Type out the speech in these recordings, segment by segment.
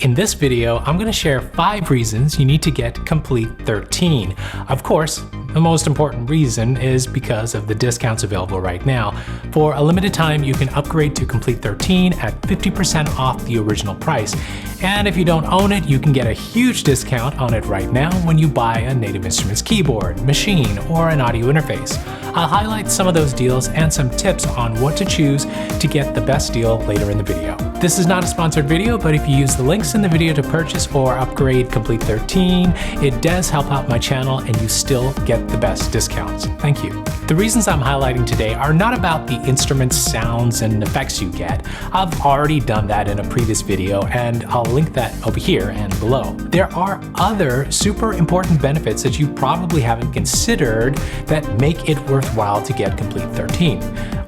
In this video, I'm going to share 5 reasons you need to get Komplete 13. Of course, the most important reason is because of the discounts available right now. For a limited time, you can upgrade to Komplete 13 at 50% off the original price. And if you don't own it, you can get a huge discount on it right now when you buy a Native Instruments keyboard, machine, or an audio interface. I'll highlight some of those deals and some tips on what to choose to get the best deal later in the video. This is not a sponsored video, but if you use the links in the video to purchase or upgrade Komplete 13, it does help out my channel and you still get the best discounts. Thank you. The reasons I'm highlighting today are not about the instruments, sounds, and effects you get. I've already done that in a previous video and I'll link that over here and below. There are other super important benefits that you probably haven't considered that make it worthwhile to get Komplete 13.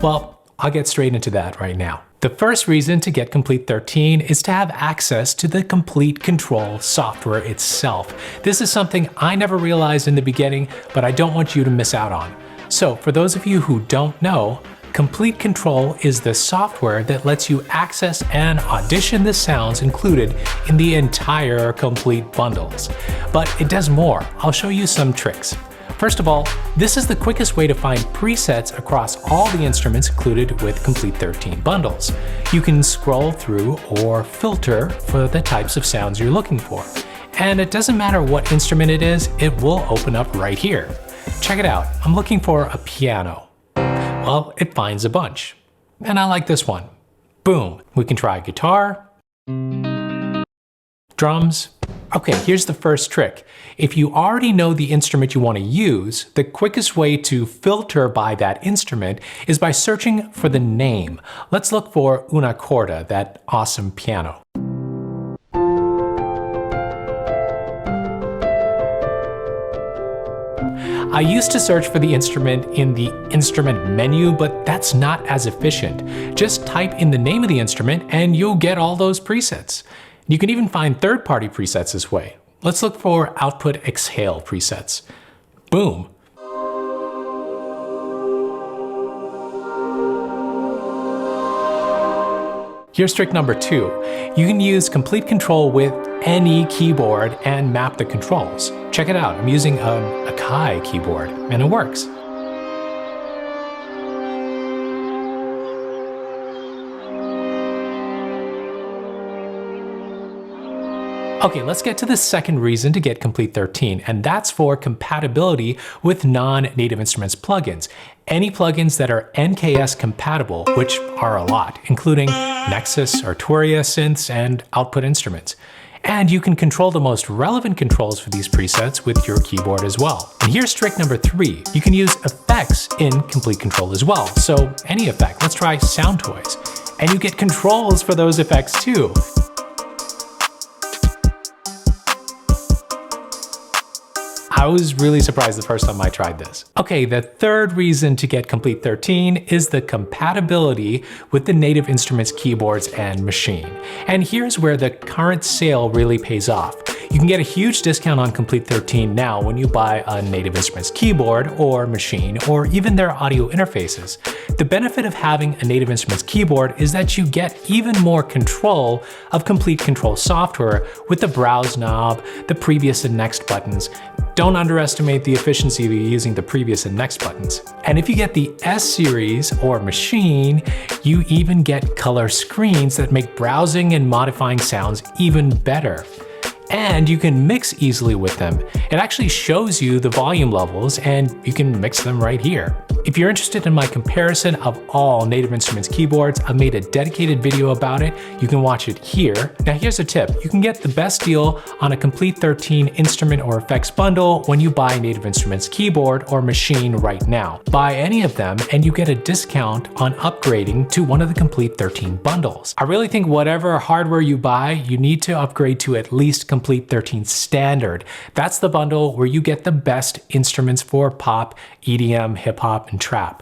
Well, I'll get straight into that right now. The first reason to get Komplete 13 is to have access to the Komplete Kontrol software itself. This is something I never realized in the beginning, but I don't want you to miss out on. So for those of you who don't know, Komplete Kontrol is the software that lets you access and audition the sounds included in the entire Komplete bundles. But it does more. I'll show you some tricks. First of all, this is the quickest way to find presets across all the instruments included with Komplete 13 bundles. You can scroll through or filter for the types of sounds you're looking for. And it doesn't matter what instrument it is, it will open up right here. Check it out, I'm looking for a piano. Well, it finds a bunch. And I like this one. Boom, we can try guitar, drums. Okay, here's the first trick. If you already know the instrument you want to use, the quickest way to filter by that instrument is by searching for the name. Let's look for una corda, that awesome piano. I used to search for the instrument in the instrument menu, but that's not as efficient. Just type in the name of the instrument and you'll get all those presets. You can even find third-party presets this way. Let's look for output exhale presets. Boom. Here's trick number 2. You can use Komplete Kontrol with NI Keyboard and map the controls. Check it out, I'm using an NI keyboard and it works. Okay, let's get to the second reason to get Komplete 13, and that's for compatibility with non-Native Instruments plugins. Any plugins that are NKS compatible, which are a lot, including Nexus, Arturia synths, and output instruments. And you can control the most relevant controls for these presets with your keyboard as well. And here's trick number 3. You can use effects in Komplete Kontrol as well. So any effect, let's try Sound Toys. And you get controls for those effects too. I was really surprised the first time I tried this. Okay, the third reason to get Komplete 13 is the compatibility with the Native Instruments keyboards and machine. And here's where the current sale really pays off. You can get a huge discount on Komplete 13 now when you buy a Native Instruments keyboard or machine or even their audio interfaces. The benefit of having a Native Instruments keyboard is that you get even more control of Komplete Kontrol software with the browse knob, the previous and next buttons. Don't underestimate the efficiency of using the previous and next buttons. And if you get the S series or machine, you even get color screens that make browsing and modifying sounds even better. And you can mix easily with them. It actually shows you the volume levels and you can mix them right here. If you're interested in my comparison of all Native Instruments keyboards, I've made a dedicated video about it. You can watch it here. Now here's a tip. You can get the best deal on a Komplete 13 instrument or effects bundle when you buy Native Instruments keyboard or machine right now. Buy any of them and you get a discount on upgrading to one of the Komplete 13 bundles. I really think whatever hardware you buy, you need to upgrade to at least Komplete 13 Standard. That's the bundle where you get the best instruments for pop, EDM, hip hop, and trap.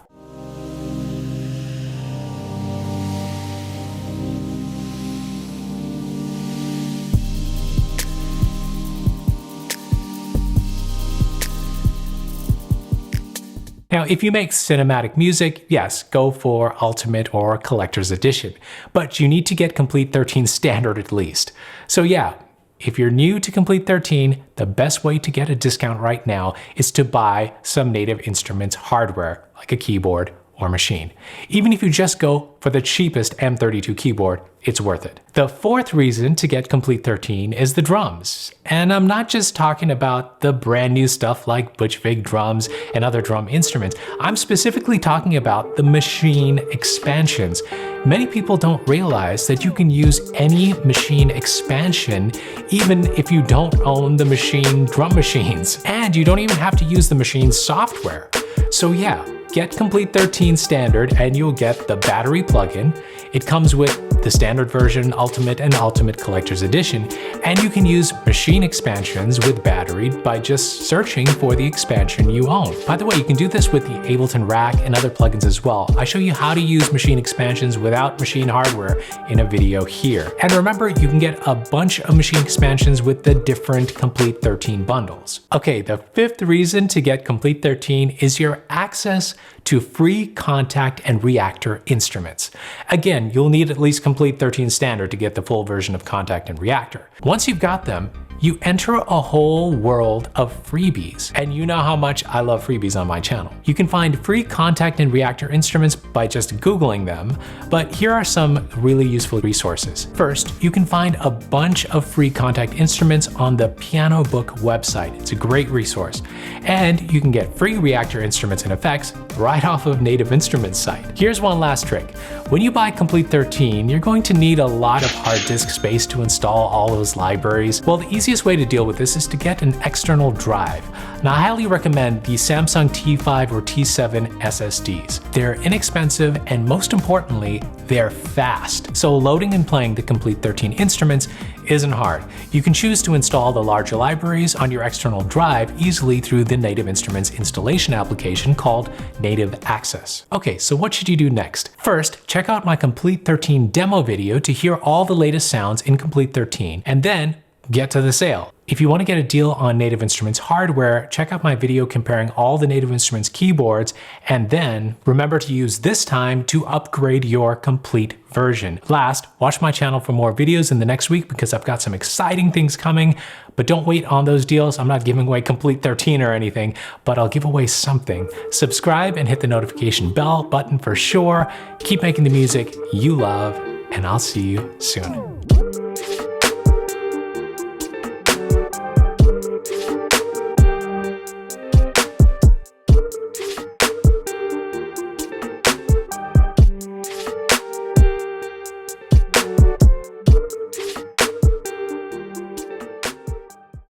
Now, if you make cinematic music, yes, go for Ultimate or Collector's Edition, but you need to get Komplete 13 Standard at least. So yeah, if you're new to Komplete 13, the best way to get a discount right now is to buy some Native Instruments hardware, like a keyboard or machine. Even if you just go for the cheapest M32 keyboard, it's worth it. The fourth reason to get Komplete 13 is the drums. And I'm not just talking about the brand new stuff like Butch Vig drums and other drum instruments. I'm specifically talking about the machine expansions. Many people don't realize that you can use any machine expansion even if you don't own the machine drum machines. And you don't even have to use the machine software. So yeah, get Komplete 13 Standard and you'll get the battery plugin. It comes with the standard version, Ultimate, and Ultimate Collector's Edition, and you can use machine expansions with battery by just searching for the expansion you own. By the way, you can do this with the Ableton Rack and other plugins as well. I show you how to use machine expansions without machine hardware in a video here. And remember, you can get a bunch of machine expansions with the different Komplete 13 bundles. Okay, the fifth reason to get Komplete 13 is your access to free contact and reactor instruments. Again, you'll need at least Komplete 13 Standard to get the full version of contact and reactor. Once you've got them, you enter a whole world of freebies. And you know how much I love freebies on my channel. You can find free contact and reactor instruments by just Googling them, but here are some really useful resources. First, you can find a bunch of free contact instruments on the Piano Book website. It's a great resource. And you can get free reactor instruments and effects right off of Native Instruments site. Here's one last trick. When you buy Komplete 13, you're going to need a lot of hard disk space to install all those libraries. Well, the easiest way to deal with this is to get an external drive. Now, I highly recommend the Samsung T5 or T7 SSDs. They're inexpensive and most importantly, they're fast. So loading and playing the Komplete 13 instruments isn't hard. You can choose to install the larger libraries on your external drive easily through the Native Instruments installation application called Native Access. Okay, so what should you do next? First, check out my Komplete 13 demo video to hear all the latest sounds in Komplete 13, and then get to the sale. If you want to get a deal on Native Instruments hardware, check out my video comparing all the Native Instruments keyboards, and then remember to use this time to upgrade your complete version. Last, watch my channel for more videos in the next week because I've got some exciting things coming, but don't wait on those deals. I'm not giving away Komplete 13 or anything, but I'll give away something. Subscribe and hit the notification bell button for sure. Keep making the music you love, and I'll see you soon.